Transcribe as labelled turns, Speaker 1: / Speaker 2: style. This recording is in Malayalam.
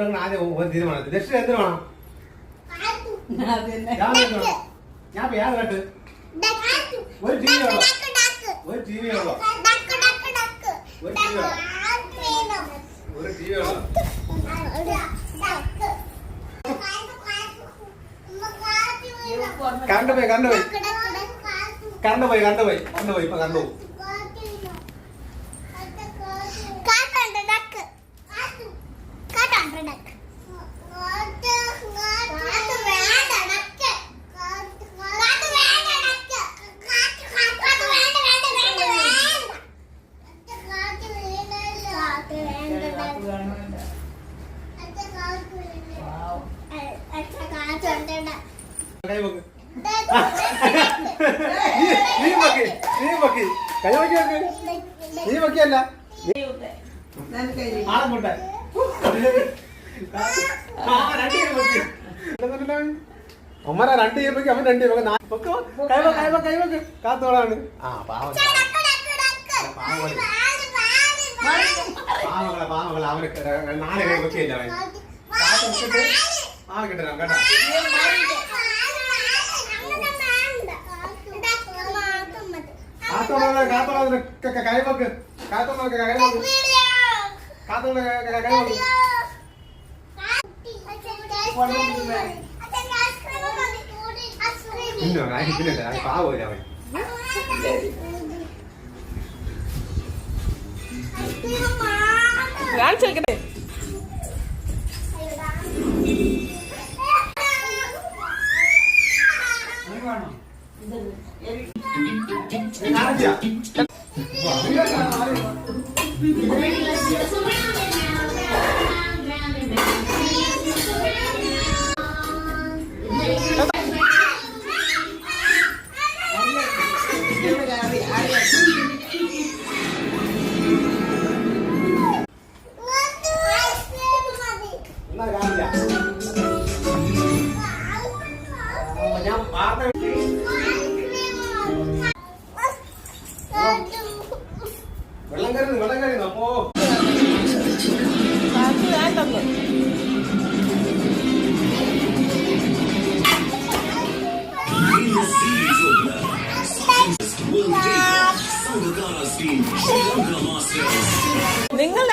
Speaker 1: രണ്ടും ആദ്യം ഒരു തീരുമാനം. ദക്ഷിണ എന്തിനു വേണം? ഞാൻ യാത് കേട്ട് ഒരു ടി വി ഉള്ളോ? ഒരു ടി വി ഉള്ളോ? ഒരു ടി വി ഉള്ളോ? കറണ്ട് പോയി ഇപ്പൊ കറണ്ട് പോകും. നീ വെക്കല്ല ആളെ അമ്മ 2 ചെയ്യുമ്പോ അവൻ 2 കൈവക്ക് കാത്തോളാണ്. ആ പാവങ്ങളെ അവന് 4 കൈ വെക്കില്ല അവൻ ആ കിട്ടണം കേട്ടോ. കൈവക്ക് പാവൂല അവൻ.
Speaker 2: കാണിച്ചേക്കട്ടെ വെള്ളം കരുന്നു അപ്പോ
Speaker 3: നിങ്ങൾ